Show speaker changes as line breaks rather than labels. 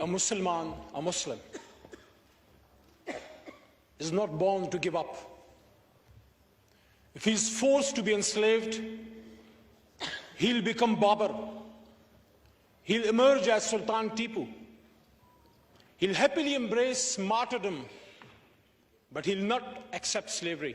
a Muslim is not born to give up. If he is forced to be enslaved, he'll become Babur. He'll emerge as Sultan Tipu. He'll happily embrace martyrdom, but he'll not accept slavery.